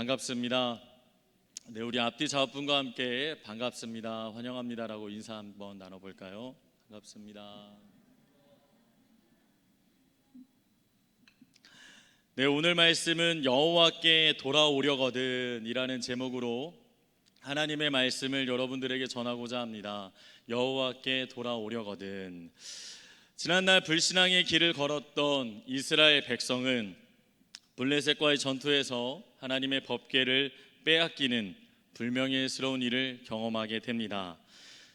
반갑습니다. 네, 우리 앞뒤 좌우분과 함께 반갑습니다, 환영합니다라고 인사 한번 나눠볼까요? 반갑습니다. 네, 오늘 말씀은 여호와께 돌아오려거든 이라는 제목으로 하나님의 말씀을 여러분들에게 전하고자 합니다. 여호와께 돌아오려거든. 지난날 불신앙의 길을 걸었던 이스라엘 백성은 블레셋과의 전투에서 하나님의 법궤를 빼앗기는 불명예스러운 일을 경험하게 됩니다.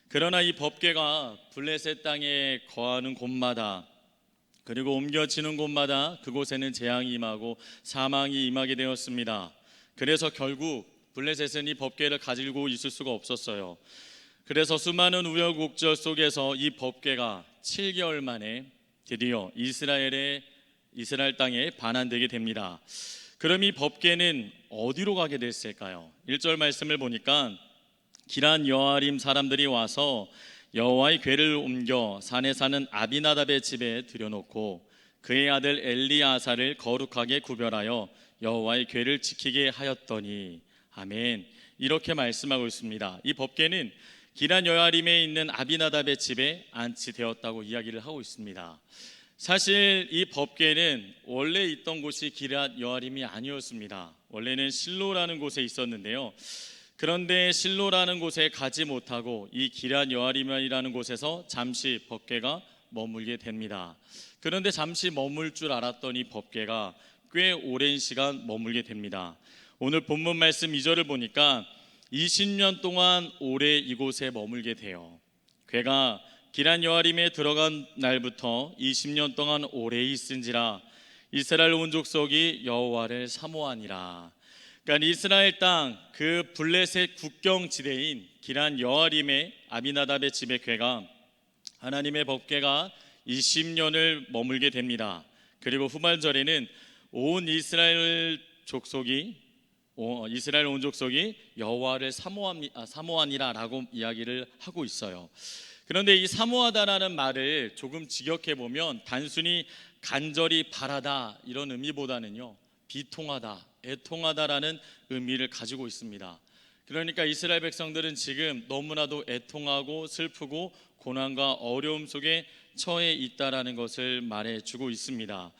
그러나 이 법궤가 블레셋 땅에 거하는 곳마다, 그리고 옮겨지는 곳마다 그곳에는 재앙이 임하고 사망이 임하게 되었습니다. 그래서 결국 블레셋은 이 법궤를 가지고 있을 수가 없었어요. 그래서 수많은 우여곡절 속에서 이 법궤가 7개월 만에 드디어 이스라엘 땅에 반환되게 됩니다. 그럼 이 법궤는 어디로 가게 됐을까요? 1절 말씀을 보니까 기란 여아림 사람들이 와서 여호와의 궤를 옮겨 산에 사는 아비나답의 집에 들여놓고 그의 아들 엘리아사를 거룩하게 구별하여 여호와의 궤를 지키게 하였더니, 아멘. 이렇게 말씀하고 있습니다. 이 법궤는 기란 여아림에 있는 아비나답의 집에 안치되었다고 이야기를 하고 있습니다. 사실 이 법궤는 원래 있던 곳이 기럇 여아림이 아니었습니다. 원래는 실로라는 곳에 있었는데요. 그런데 실로라는 곳에 가지 못하고 이 기럇 여아림이라는 곳에서 잠시 법궤가 머물게 됩니다. 그런데 잠시 머물 줄 알았더니 법궤가 꽤 오랜 시간 머물게 됩니다. 오늘 본문 말씀 2절을 보니까 20년 동안 오래 이곳에 머물게 돼요. 궤가 기럇 여아림에 들어간 날부터 20년 동안 오래 있은지라 이스라엘 온 족속이 여호와를 사모하니라. 그러니까 이스라엘 땅 그 블레셋 국경 지대인 기럇 여아림의 아비나답의 집의 궤가, 하나님의 법궤가 20년을 머물게 됩니다. 그리고 후반절에는 온 이스라엘 온 족속이 여호와를 사모하니라라고 이야기를 하고 있어요. 그런데 이 사모하다라는 말을 조금 직역해 보면 단순히 간절히 바라다 이런 의미보다는요, 비통하다, 애통하다라는 의미를 가지고 있습니다. 그러니까 이스라엘 백성들은 지금 너무나도 애통하고 슬프고 고난과 어려움 속에 처해 있다라는 것을 말해주고 있습니다.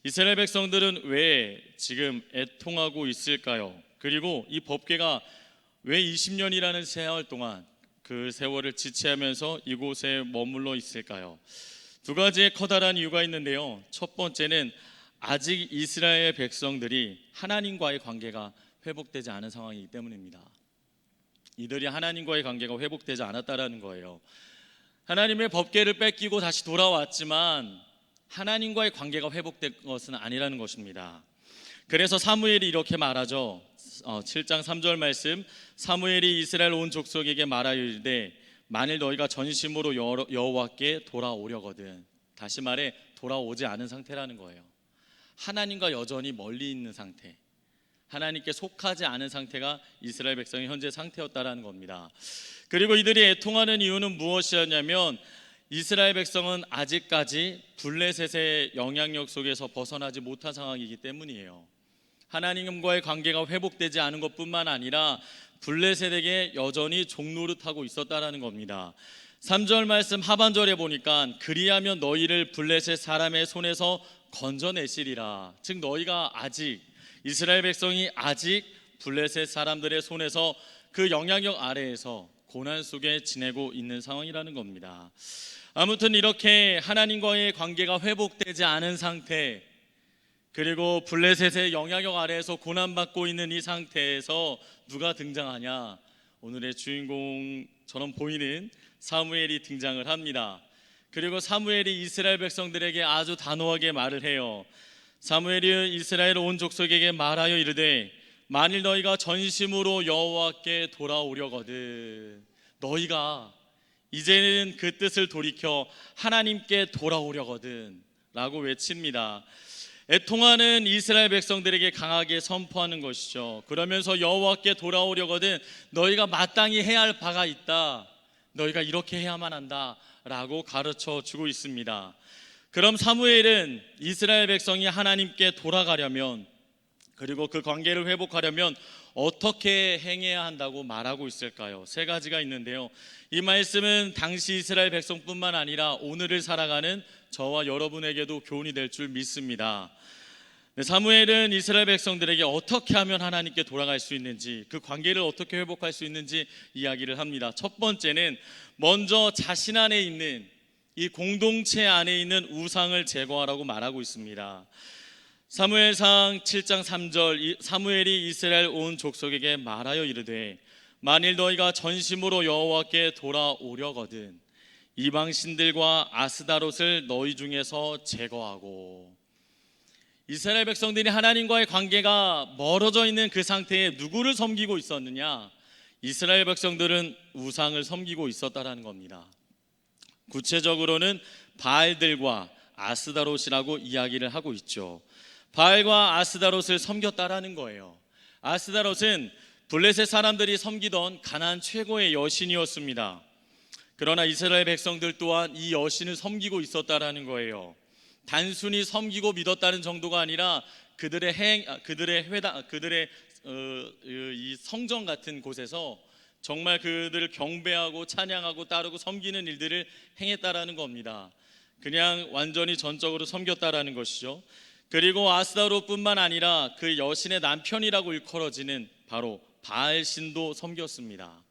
이스라엘 백성들은 왜 지금 애통하고 있을까요? 그리고 이 법궤가 왜 20년이라는 세월 동안 그 세월을 지체하면서 이곳에 머물러 있을까요? 두 가지의 커다란 이유가 있는데요. 첫 번째는 아직 이스라엘 백성들이 하나님과의 관계가 회복되지 않은 상황이기 때문입니다. 이들이 하나님과의 관계가 회복되지 않았다라는 거예요. 하나님의 법궤를 뺏기고 다시 돌아왔지만 하나님과의 관계가 회복된 것은 아니라는 것입니다. 그래서 사무엘이 이렇게 말하죠. 7장 3절 말씀, 사무엘이 이스라엘 온 족속에게 말하여 이르되 만일 너희가 전심으로 여호와께 돌아오려거든. 다시 말해 돌아오지 않은 상태라는 거예요. 하나님과 여전히 멀리 있는 상태, 하나님께 속하지 않은 상태가 이스라엘 백성의 현재 상태였다라는 겁니다. 그리고 이들이 애통하는 이유는 무엇이었냐면 이스라엘 백성은 아직까지 블레셋의 영향력 속에서 벗어나지 못한 상황이기 때문이에요. 하나님과의 관계가 회복되지 않은 것뿐만 아니라 블레셋에게 여전히 종노릇하고 있었다라는 겁니다. 3절 말씀 하반절에 보니까 그리하면 너희를 블레셋 사람의 손에서 건져내시리라. 즉 너희가 아직, 이스라엘 백성이 아직 블레셋 사람들의 손에서 그 영향력 아래에서 고난 속에 지내고 있는 상황이라는 겁니다. 아무튼 이렇게 하나님과의 관계가 회복되지 않은 상태, 그리고 블레셋의 영향력 아래에서 고난받고 있는 이 상태에서 누가 등장하냐? 오늘의 주인공처럼 보이는 사무엘이 등장을 합니다. 그리고 사무엘이 이스라엘 백성들에게 아주 단호하게 말을 해요. 사무엘이 이스라엘 온 족속에게 말하여 이르되 만일 너희가 전심으로 여호와께 돌아오려거든, 너희가 이제는 그 뜻을 돌이켜 하나님께 돌아오려거든 라고 외칩니다. 애통하는 이스라엘 백성들에게 강하게 선포하는 것이죠. 그러면서 여호와께 돌아오려거든 너희가 마땅히 해야 할 바가 있다, 너희가 이렇게 해야만 한다 라고 가르쳐 주고 있습니다. 그럼 사무엘은 이스라엘 백성이 하나님께 돌아가려면 그리고 그 관계를 회복하려면 어떻게 행해야 한다고 말하고 있을까요? 세 가지가 있는데요. 이 말씀은 당시 이스라엘 백성뿐만 아니라 오늘을 살아가는 저와 여러분에게도 교훈이 될 줄 믿습니다. 사무엘은 이스라엘 백성들에게 어떻게 하면 하나님께 돌아갈 수 있는지, 그 관계를 어떻게 회복할 수 있는지 이야기를 합니다. 첫 번째는 먼저 자신 안에 있는 이 공동체 안에 있는 우상을 제거하라고 말하고 있습니다. 사무엘상 7장 3절, 사무엘이 이스라엘 온 족속에게 말하여 이르되 만일 너희가 전심으로 여호와께 돌아오려거든 이방 신들과 아스다롯을 너희 중에서 제거하고. 이스라엘 백성들이 하나님과의 관계가 멀어져 있는 그 상태에 누구를 섬기고 있었느냐? 이스라엘 백성들은 우상을 섬기고 있었다라는 겁니다. 구체적으로는 바알들과 아스다롯이라고 이야기를 하고 있죠. 바알과 아스다롯을 섬겼다라는 거예요. 아스다롯은 블레셋 사람들이 섬기던 가나안 최고의 여신이었습니다. 그러나 이스라엘 백성들 또한 이 여신을 섬기고 있었다라는 거예요. 단순히 섬기고 믿었다는 정도가 아니라 그들의 이 성전 같은 곳에서 정말 그들을 경배하고 찬양하고 따르고 섬기는 일들을 행했다라는 겁니다. 그냥 완전히 전적으로 섬겼다라는 것이죠. 그리고 아스다롯뿐만 아니라 그 여신의 남편이라고 일컬어지는 바로 바알신도 섬겼습니다.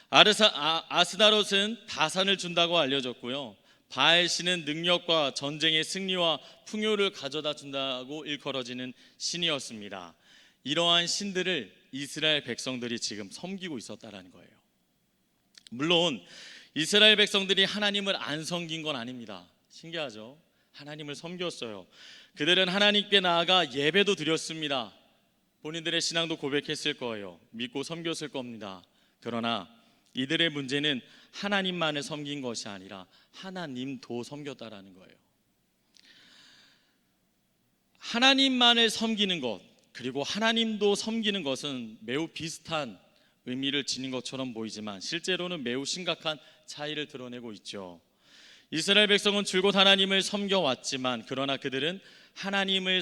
아스다롯은 다산을 준다고 알려졌고요. 바알신은 능력과 전쟁의 승리와 풍요를 가져다 준다고 일컬어지는 신이었습니다. 이러한 신들을 이스라엘 백성들이 지금 섬기고 있었다는 거예요. 물론 이스라엘 백성들이 하나님을 안 섬긴 건 아닙니다. 신기하죠? 하나님을 섬겼어요. 그들은 하나님께 나아가 예배도 드렸습니다. 본인들의 신앙도 고백했을 거예요. 믿고 섬겼을 겁니다. 그러나 이들의 문제는 하나님만을 섬긴 것이 아니라 하나님도 섬겼다라는 거예요. 하나님만을 섬기는 것, 그리고 하나님도 섬기는 것은 매우 비슷한 의미를 지닌 것처럼 보이지만 실제로는 매우 심각한 차이를 드러내고 있죠. 이스라엘 백성은 줄곧 하나님을 섬겨왔지만 그러나 그들은 하나님을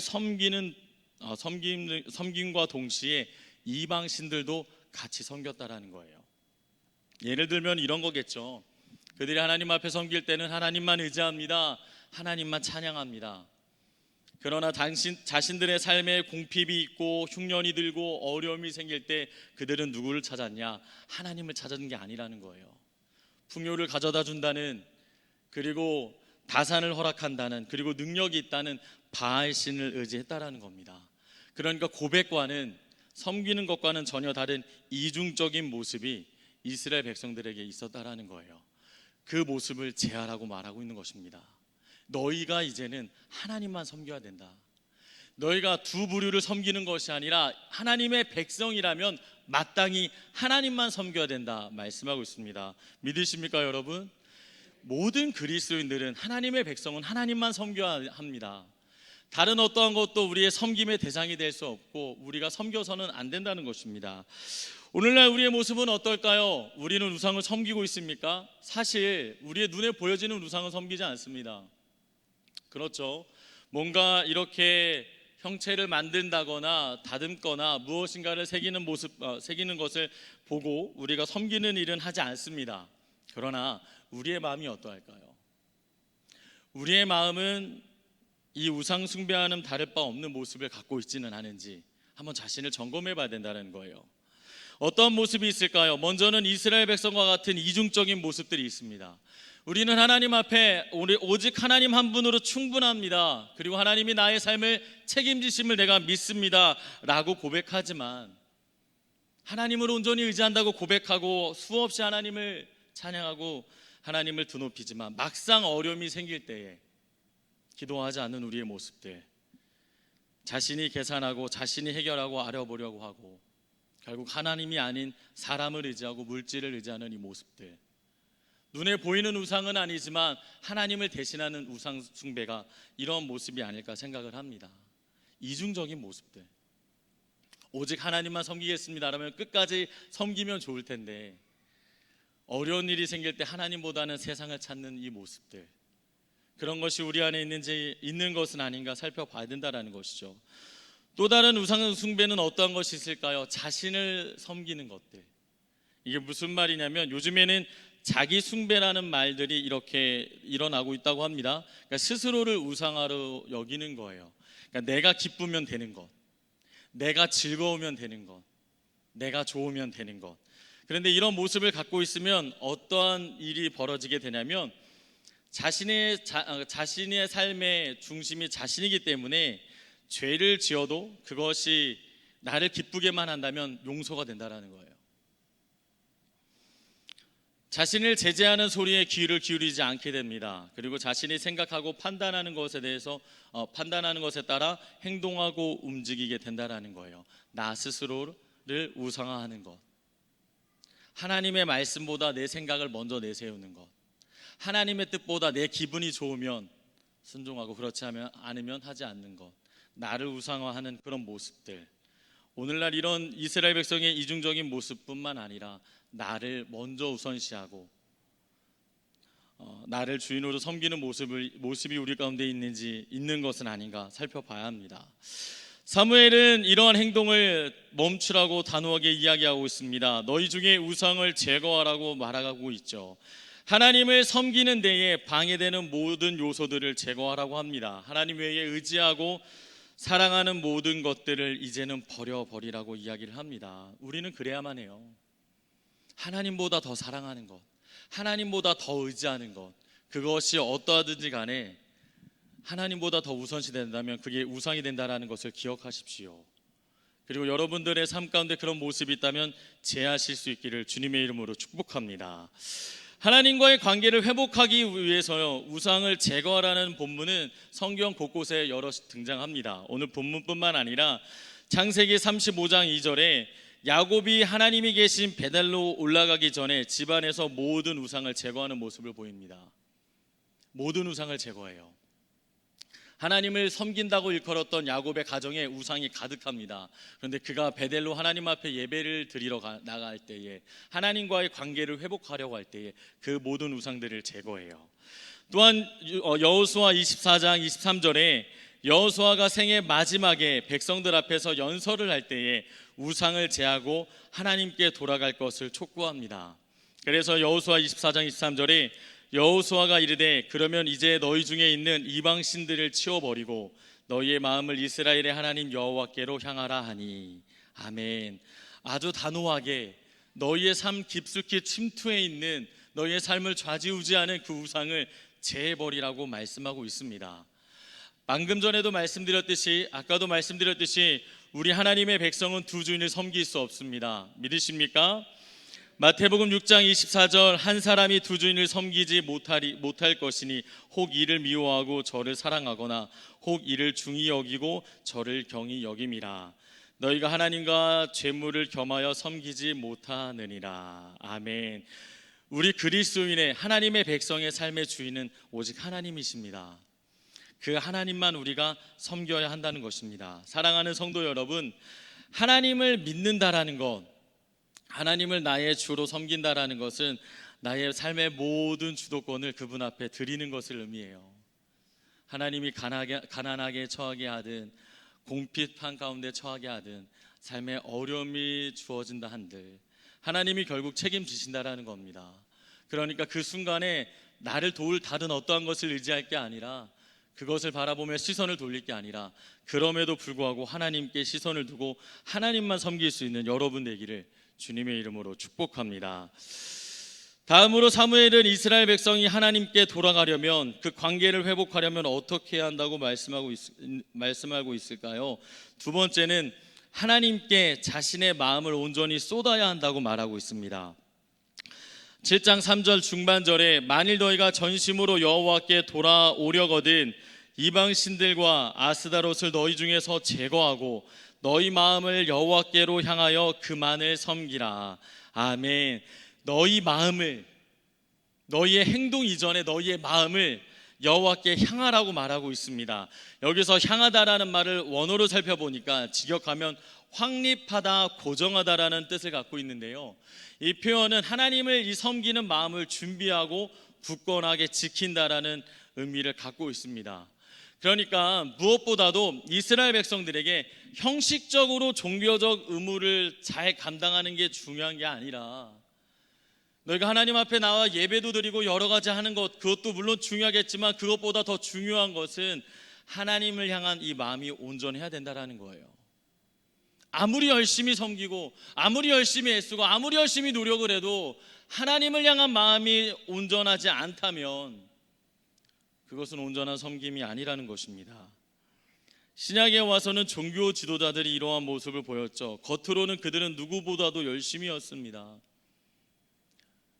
섬김과 동시에 이방 신들도 같이 섬겼다라는 거예요. 예를 들면 이런 거겠죠. 그들이 하나님 앞에 섬길 때는 하나님만 의지합니다. 하나님만 찬양합니다. 그러나 자신들의 삶에 궁핍이 있고 흉년이 들고 어려움이 생길 때 그들은 누구를 찾았냐? 하나님을 찾은 게 아니라는 거예요. 풍요를 가져다 준다는, 그리고 다산을 허락한다는, 그리고 능력이 있다는 바알신을 의지했다라는 겁니다. 그러니까 고백과는, 섬기는 것과는 전혀 다른 이중적인 모습이 이스라엘 백성들에게 있었다라는 거예요. 그 모습을 제하라고 말하고 있는 것입니다. 너희가 이제는 하나님만 섬겨야 된다. 너희가 두 부류를 섬기는 것이 아니라 하나님의 백성이라면 마땅히 하나님만 섬겨야 된다 말씀하고 있습니다. 믿으십니까 여러분? 모든 그리스도인들은, 하나님의 백성은 하나님만 섬겨야 합니다. 다른 어떠한 것도 우리의 섬김의 대상이 될 수 없고 우리가 섬겨서는 안 된다는 것입니다. 오늘날 우리의 모습은 어떨까요? 우리는 우상을 섬기고 있습니까? 사실 우리의 눈에 보여지는 우상을 섬기지 않습니다. 그렇죠. 뭔가 이렇게 형체를 만든다거나 다듬거나 무엇인가를 새기는 것을 보고 우리가 섬기는 일은 하지 않습니다. 그러나 우리의 마음이 어떠할까요? 우리의 마음은 이 우상 숭배와는 다를 바 없는 모습을 갖고 있지는 않은지 한번 자신을 점검해 봐야 된다는 거예요. 어떤 모습이 있을까요? 먼저는 이스라엘 백성과 같은 이중적인 모습들이 있습니다. 우리는 하나님 앞에 오직 하나님 한 분으로 충분합니다. 그리고 하나님이 나의 삶을 책임지심을 내가 믿습니다 라고 고백하지만, 하나님을 온전히 의지한다고 고백하고 수없이 하나님을 찬양하고 하나님을 드높이지만 막상 어려움이 생길 때에 기도하지 않는 우리의 모습들, 자신이 계산하고 자신이 해결하고 아려보려고 하고 결국 하나님이 아닌 사람을 의지하고 물질을 의지하는 이 모습들, 눈에 보이는 우상은 아니지만 하나님을 대신하는 우상 숭배가 이런 모습이 아닐까 생각을 합니다. 이중적인 모습들. 오직 하나님만 섬기겠습니다라면 끝까지 섬기면 좋을 텐데 어려운 일이 생길 때 하나님보다는 세상을 찾는 이 모습들, 그런 것이 우리 안에 있는 것은 아닌가 살펴봐야 된다는 것이죠. 또 다른 우상 숭배는 어떠한 것이 있을까요? 자신을 섬기는 것들. 이게 무슨 말이냐면 요즘에는 자기 숭배라는 말들이 이렇게 일어나고 있다고 합니다. 그러니까 스스로를 우상화로 여기는 거예요. 그러니까 내가 기쁘면 되는 것, 내가 즐거우면 되는 것, 내가 좋으면 되는 것. 그런데 이런 모습을 갖고 있으면 어떠한 일이 벌어지게 되냐면 자신의 삶의 중심이 자신이기 때문에 죄를 지어도 그것이 나를 기쁘게만 한다면 용서가 된다라는 거예요. 자신을 제재하는 소리에 귀를 기울이지 않게 됩니다. 그리고 자신이 생각하고 판단하는 것에 대해서 판단하는 것에 따라 행동하고 움직이게 된다라는 거예요. 나 스스로를 우상화하는 것. 하나님의 말씀보다 내 생각을 먼저 내세우는 것. 하나님의 뜻보다 내 기분이 좋으면 순종하고 그렇지 않으면 하지 않는 것. 나를 우상화하는 그런 모습들. 오늘날 이런 이스라엘 백성의 이중적인 모습뿐만 아니라 나를 먼저 우선시하고 나를 주인으로 섬기는 모습이 우리 가운데 있는 것은 아닌가 살펴봐야 합니다. 사무엘은 이러한 행동을 멈추라고 단호하게 이야기하고 있습니다. 너희 중에 우상을 제거하라고 말하고 있죠. 하나님을 섬기는 데에 방해되는 모든 요소들을 제거하라고 합니다. 하나님 외에 의지하고 사랑하는 모든 것들을 이제는 버려버리라고 이야기를 합니다. 우리는 그래야만 해요. 하나님보다 더 사랑하는 것, 하나님보다 더 의지하는 것, 그것이 어떠하든지 간에 하나님보다 더 우선시 된다면 그게 우상이 된다는 것을 기억하십시오. 그리고 여러분들의 삶 가운데 그런 모습이 있다면 제하실 수 있기를 주님의 이름으로 축복합니다. 하나님과의 관계를 회복하기 위해서요, 우상을 제거하라는 본문은 성경 곳곳에 여럿 등장합니다. 오늘 본문뿐만 아니라 창세기 35장 2절에 야곱이 하나님이 계신 베델로 올라가기 전에 집안에서 모든 우상을 제거하는 모습을 보입니다. 모든 우상을 제거해요. 하나님을 섬긴다고 일컬었던 야곱의 가정에 우상이 가득합니다. 그런데 그가 베델로 하나님 앞에 예배를 드리러 나갈 때에, 하나님과의 관계를 회복하려고 할 때에 그 모든 우상들을 제거해요. 또한 여호수아 24장 23절에 여호수아가 생애 마지막에 백성들 앞에서 연설을 할 때에 우상을 제하고 하나님께 돌아갈 것을 촉구합니다. 그래서 여호수아 24장 23절에 여호수아가 이르되 그러면 이제 너희 중에 있는 이방 신들을 치워버리고 너희의 마음을 이스라엘의 하나님 여호와께로 향하라 하니. 아멘. 아주 단호하게 너희의 삶 깊숙이 침투해 있는 너희의 삶을 좌지우지하는 그 우상을 제해버리라고 말씀하고 있습니다. 방금 전에도 말씀드렸듯이, 아까도 말씀드렸듯이 우리 하나님의 백성은 두 주인을 섬길 수 없습니다. 믿으십니까? 마태복음 6장 24절 한 사람이 두 주인을 섬기지 못할 것이니 혹 이를 미워하고 저를 사랑하거나 혹 이를 중히 여기고 저를 경히 여김이라. 너희가 하나님과 재물을 겸하여 섬기지 못하느니라. 아멘. 우리 그리스도인의 하나님의 백성의 삶의 주인은 오직 하나님이십니다. 그 하나님만 우리가 섬겨야 한다는 것입니다. 사랑하는 성도 여러분, 하나님을 믿는다라는 것, 하나님을 나의 주로 섬긴다라는 것은 나의 삶의 모든 주도권을 그분 앞에 드리는 것을 의미해요. 하나님이 가난하게 처하게 하든 공핍한 가운데 처하게 하든 삶에 어려움이 주어진다 한들 하나님이 결국 책임지신다라는 겁니다. 그러니까 그 순간에 나를 도울 다른 어떠한 것을 의지할 게 아니라, 그것을 바라보며 시선을 돌릴 게 아니라, 그럼에도 불구하고 하나님께 시선을 두고 하나님만 섬길 수 있는 여러분 되기를 주님의 이름으로 축복합니다. 다음으로 사무엘은 이스라엘 백성이 하나님께 돌아가려면, 그 관계를 회복하려면 어떻게 해야 한다고 말씀하고 있을까요? 두 번째는 하나님께 자신의 마음을 온전히 쏟아야 한다고 말하고 있습니다. 7장 3절 중반절에 만일 너희가 전심으로 여호와께 돌아오려거든 이방 신들과 아스다롯을 너희 중에서 제거하고 너희 마음을 여호와께로 향하여 그만을 섬기라. 아멘. 너희 마음을, 너희의 행동 이전에 너희의 마음을 여호와께 향하라고 말하고 있습니다. 여기서 향하다라는 말을 원어로 살펴보니까 직역하면 확립하다, 고정하다라는 뜻을 갖고 있는데요, 이 표현은 하나님을 섬기는 마음을 준비하고 굳건하게 지킨다라는 의미를 갖고 있습니다. 그러니까 무엇보다도 이스라엘 백성들에게 형식적으로 종교적 의무를 잘 감당하는 게 중요한 게 아니라, 너희가 하나님 앞에 나와 예배도 드리고 여러 가지 하는 것, 그것도 물론 중요하겠지만 그것보다 더 중요한 것은 하나님을 향한 이 마음이 온전해야 된다라는 거예요. 아무리 열심히 섬기고 아무리 열심히 애쓰고 아무리 열심히 노력을 해도 하나님을 향한 마음이 온전하지 않다면 그것은 온전한 섬김이 아니라는 것입니다. 신약에 와서는 종교 지도자들이 이러한 모습을 보였죠. 겉으로는 그들은 누구보다도 열심히였습니다.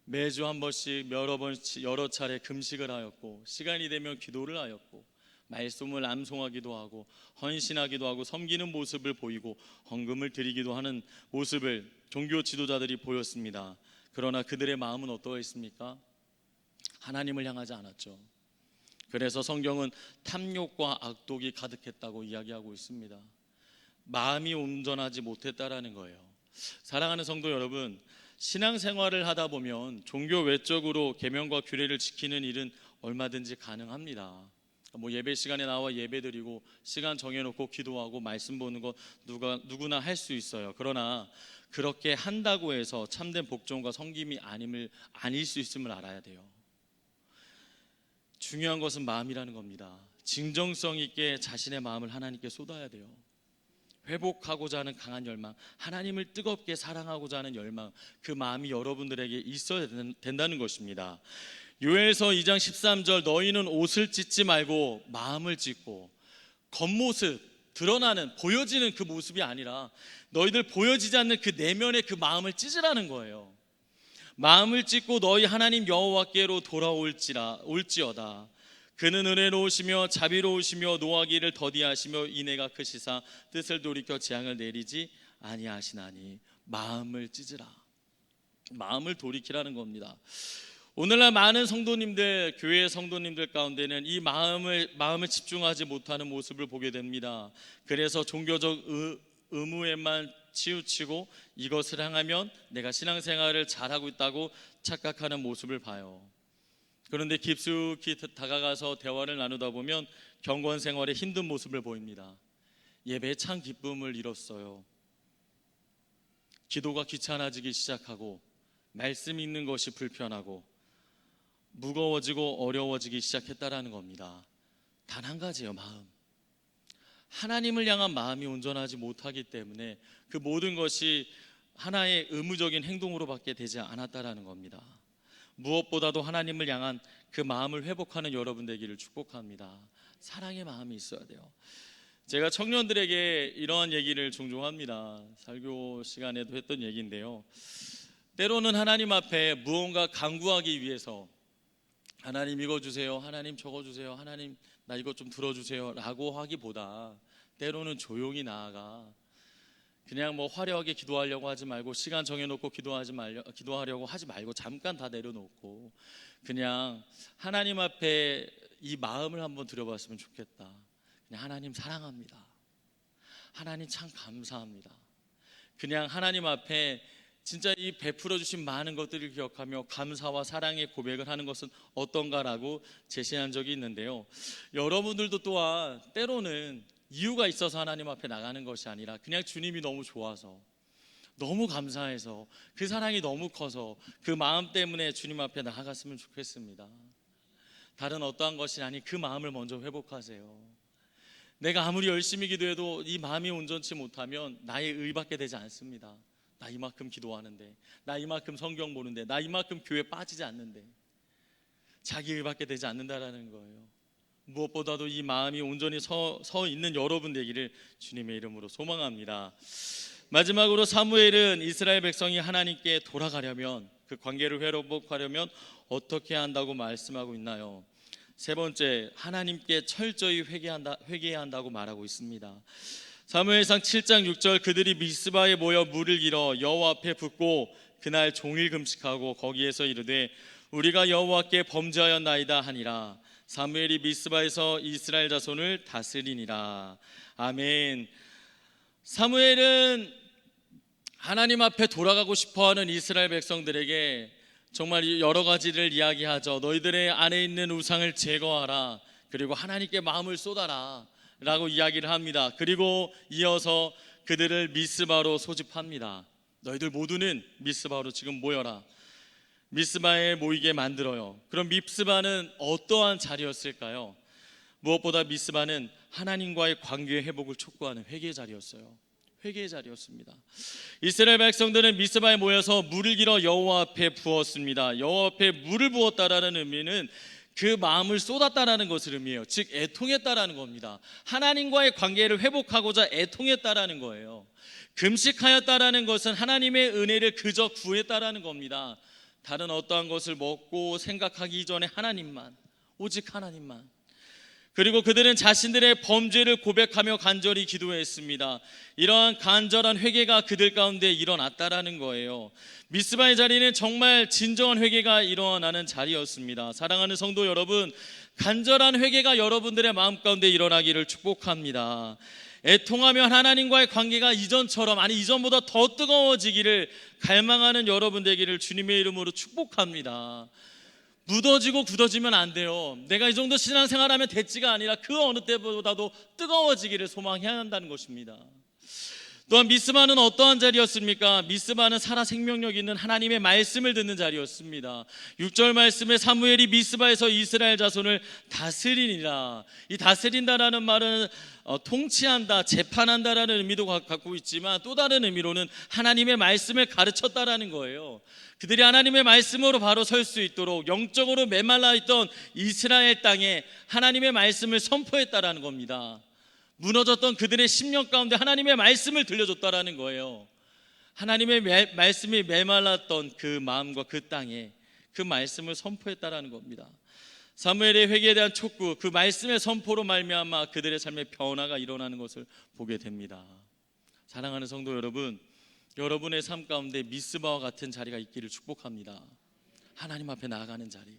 매주 한 번씩 여러 차례 금식을 하였고, 시간이 되면 기도를 하였고, 말씀을 암송하기도 하고, 헌신하기도 하고, 섬기는 모습을 보이고, 헌금을 드리기도 하는 모습을 종교 지도자들이 보였습니다. 그러나 그들의 마음은 어떠했습니까? 하나님을 향하지 않았죠. 그래서 성경은 탐욕과 악독이 가득했다고 이야기하고 있습니다. 마음이 온전하지 못했다라는 거예요. 사랑하는 성도 여러분, 신앙생활을 하다 보면 종교 외적으로 계명과 규례를 지키는 일은 얼마든지 가능합니다. 예배 시간에 나와 예배드리고 시간 정해놓고 기도하고 말씀 보는 거 누구나 할 수 있어요. 그러나 그렇게 한다고 해서 참된 복종과 섬김이 아닐 수 있음을 알아야 돼요. 중요한 것은 마음이라는 겁니다. 진정성 있게 자신의 마음을 하나님께 쏟아야 돼요. 회복하고자 하는 강한 열망, 하나님을 뜨겁게 사랑하고자 하는 열망, 그 마음이 여러분들에게 있어야 된다는 것입니다. 요엘서 2장 13절, 너희는 옷을 찢지 말고 마음을 찢고, 겉모습 드러나는 보여지는 그 모습이 아니라 너희들 보여지지 않는 그 내면의 그 마음을 찢으라는 거예요. 마음을 찢고 너희 하나님 여호와께로 돌아올지어다. 그는 은혜로우시며 자비로우시며 노하기를 더디하시며 인애가 크시사 뜻을 돌이켜 재앙을 내리지 아니하시나니. 마음을 찢으라, 마음을 돌이키라는 겁니다. 오늘날 많은 성도님들, 교회 성도님들 가운데는 이 마음을 집중하지 못하는 모습을 보게 됩니다. 그래서 종교적 의무에만 치우치고 이것을 향하면 내가 신앙생활을 잘하고 있다고 착각하는 모습을 봐요. 그런데 깊숙이 다가가서 대화를 나누다 보면 경건 생활의 힘든 모습을 보입니다. 예배에 참 기쁨을 잃었어요. 기도가 귀찮아지기 시작하고, 말씀 읽는 것이 불편하고, 무거워지고 어려워지기 시작했다라는 겁니다. 단 한 가지예요, 마음. 하나님을 향한 마음이 온전하지 못하기 때문에 그 모든 것이 하나의 의무적인 행동으로밖에 되지 않았다라는 겁니다. 무엇보다도 하나님을 향한 그 마음을 회복하는 여러분 되기를 축복합니다. 사랑의 마음이 있어야 돼요. 제가 청년들에게 이러한 얘기를 종종 합니다. 설교 시간에도 했던 얘기인데요, 때로는 하나님 앞에 무언가 간구하기 위해서 하나님 이거 주세요, 하나님 저거 주세요, 하나님 나 이거 좀 들어주세요 라고 하기보다 때로는 조용히 나아가 그냥 화려하게 기도하려고 하지 말고, 시간 정해놓고 기도하려고 하지 말고 잠깐 다 내려놓고 그냥 하나님 앞에 이 마음을 한번 드려봤으면 좋겠다. 그냥 하나님 사랑합니다, 하나님 참 감사합니다. 그냥 하나님 앞에 진짜 이 베풀어 주신 많은 것들을 기억하며 감사와 사랑의 고백을 하는 것은 어떤가라고 제시한 적이 있는데요, 여러분들도 또한 때로는 이유가 있어서 하나님 앞에 나가는 것이 아니라 그냥 주님이 너무 좋아서, 너무 감사해서, 그 사랑이 너무 커서 그 마음 때문에 주님 앞에 나아갔으면 좋겠습니다. 다른 어떠한 것이 아닌 그 마음을 먼저 회복하세요. 내가 아무리 열심히 기도해도 이 마음이 온전치 못하면 나의 의밖에 되지 않습니다. 나 이만큼 기도하는데, 나 이만큼 성경 보는데, 나 이만큼 교회 빠지지 않는데 자기 의밖에 되지 않는다라는 거예요. 무엇보다도 이 마음이 온전히 서 있는 여러분 되기를 주님의 이름으로 소망합니다. 마지막으로 사무엘은 이스라엘 백성이 하나님께 돌아가려면, 그 관계를 회복하려면 어떻게 한다고 말씀하고 있나요? 세 번째, 하나님께 철저히 회개해야 한다고 말하고 있습니다. 사무엘상 7장 6절, 그들이 미스바에 모여 물을 길어 여호와 앞에 붓고 그날 종일 금식하고 거기에서 이르되 우리가 여호와께 범죄하였나이다 하니라. 사무엘이 미스바에서 이스라엘 자손을 다스리니라. 아멘. 사무엘은 하나님 앞에 돌아가고 싶어하는 이스라엘 백성들에게 정말 여러 가지를 이야기하죠. 너희들의 안에 있는 우상을 제거하라. 그리고 하나님께 마음을 쏟아라 라고 이야기를 합니다. 그리고 이어서 그들을 미스바로 소집합니다. 너희들 모두는 미스바로 지금 모여라. 미스바에 모이게 만들어요. 그럼 미스바는 어떠한 자리였을까요? 무엇보다 미스바는 하나님과의 관계 회복을 촉구하는 회개의 자리였어요. 회개의 자리였습니다. 이스라엘 백성들은 미스바에 모여서 물을 길어 여호와 앞에 부었습니다. 여호와 앞에 물을 부었다라는 의미는 그 마음을 쏟았다라는 것을 의미해요. 즉 애통했다라는 겁니다. 하나님과의 관계를 회복하고자 애통했다라는 거예요. 금식하였다라는 것은 하나님의 은혜를 그저 구했다라는 겁니다. 다른 어떠한 것을 먹고 생각하기 이전에 하나님만, 오직 하나님만. 그리고 그들은 자신들의 범죄를 고백하며 간절히 기도했습니다. 이러한 간절한 회개가 그들 가운데 일어났다라는 거예요. 미스바의 자리는 정말 진정한 회개가 일어나는 자리였습니다. 사랑하는 성도 여러분, 간절한 회개가 여러분들의 마음 가운데 일어나기를 축복합니다. 애통하며 하나님과의 관계가 이전처럼, 아니 이전보다 더 뜨거워지기를 갈망하는 여러분 되기를 주님의 이름으로 축복합니다. 묻어지고 굳어지면 안 돼요. 내가 이 정도 신앙생활하면 됐지가 아니라 그 어느 때보다도 뜨거워지기를 소망해야 한다는 것입니다. 또한 미스바는 어떠한 자리였습니까? 미스바는 살아 생명력 있는 하나님의 말씀을 듣는 자리였습니다. 6절 말씀에 사무엘이 미스바에서 이스라엘 자손을 다스리니라. 이 다스린다라는 말은 통치한다, 재판한다라는 의미도 갖고 있지만 또 다른 의미로는 하나님의 말씀을 가르쳤다라는 거예요. 그들이 하나님의 말씀으로 바로 설 수 있도록 영적으로 메말라 있던 이스라엘 땅에 하나님의 말씀을 선포했다라는 겁니다. 무너졌던 그들의 심령 가운데 하나님의 말씀을 들려줬다라는 거예요. 하나님의 말씀이 메말랐던 그 마음과 그 땅에 그 말씀을 선포했다라는 겁니다. 사무엘의 회개에 대한 촉구, 그 말씀의 선포로 말미암아 그들의 삶의 변화가 일어나는 것을 보게 됩니다. 사랑하는 성도 여러분, 여러분의 삶 가운데 미스바와 같은 자리가 있기를 축복합니다. 하나님 앞에 나아가는 자리,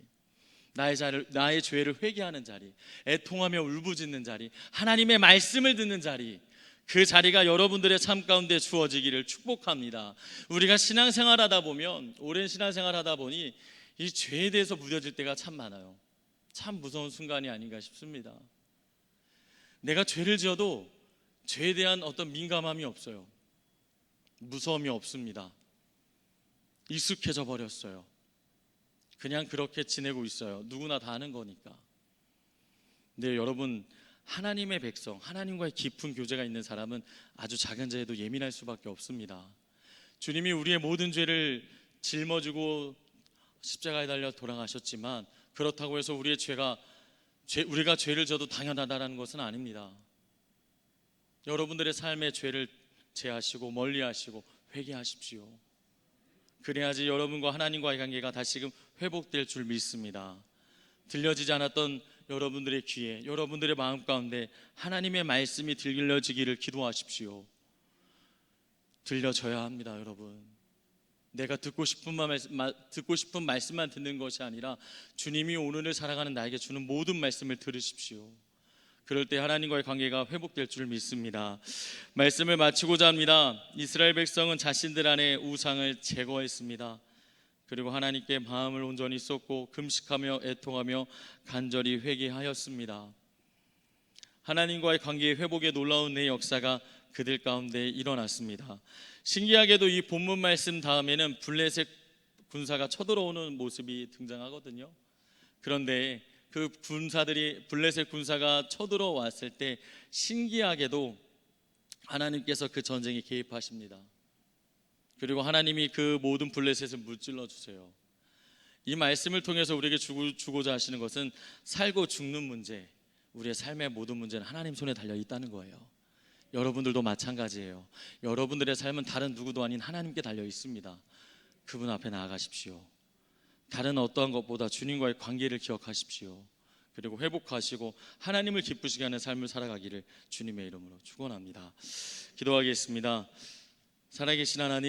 나의 죄를 회개하는 자리, 애통하며 울부짖는 자리, 하나님의 말씀을 듣는 자리, 그 자리가 여러분들의 삶 가운데 주어지기를 축복합니다. 우리가 신앙생활하다 보면, 오랜 신앙생활하다 보니 이 죄에 대해서 무뎌질 때가 참 많아요. 참 무서운 순간이 아닌가 싶습니다. 내가 죄를 지어도 죄에 대한 어떤 민감함이 없어요. 무서움이 없습니다. 익숙해져 버렸어요. 그냥 그렇게 지내고 있어요. 누구나 다 아는 거니까. 근데 여러분, 하나님의 백성, 하나님과의 깊은 교제가 있는 사람은 아주 작은 죄에도 예민할 수밖에 없습니다. 주님이 우리의 모든 죄를 짊어지고 십자가에 달려 돌아가셨지만 그렇다고 해서 우리가 죄를 져도 당연하다는 것은 아닙니다. 여러분들의 삶의 죄를 제하시고 멀리하시고 회개하십시오. 그래야지 여러분과 하나님과의 관계가 다시금 회복될 줄 믿습니다. 들려지지 않았던 여러분들의 귀에, 여러분들의 마음 가운데 하나님의 말씀이 들려지기를 기도하십시오. 들려져야 합니다. 여러분, 내가 듣고 싶은 말씀만 듣는 것이 아니라 주님이 오늘을 살아가는 나에게 주는 모든 말씀을 들으십시오. 그럴 때 하나님과의 관계가 회복될 줄 믿습니다. 말씀을 마치고자 합니다. 이스라엘 백성은 자신들 안에 우상을 제거했습니다. 그리고 하나님께 마음을 온전히 쏟고 금식하며 애통하며 간절히 회개하였습니다. 하나님과의 관계의 회복의 놀라운 내 역사가 그들 가운데 일어났습니다. 신기하게도 이 본문 말씀 다음에는 블레셋 군사가 쳐들어오는 모습이 등장하거든요. 그런데 그 블레셋 군사가 쳐들어왔을 때 신기하게도 하나님께서 그 전쟁에 개입하십니다. 그리고 하나님이 그 모든 블레셋을 무찔러 주세요. 이 말씀을 통해서 우리에게 주고자 하시는 것은 살고 죽는 문제, 우리의 삶의 모든 문제는 하나님 손에 달려 있다는 거예요. 여러분들도 마찬가지예요. 여러분들의 삶은 다른 누구도 아닌 하나님께 달려 있습니다. 그분 앞에 나아가십시오. 다른 어떠한 것보다 주님과의 관계를 기억하십시오. 그리고 회복하시고 하나님을 기쁘시게 하는 삶을 살아가기를 주님의 이름으로 축원합니다. 기도하겠습니다. 살아계신 하나님,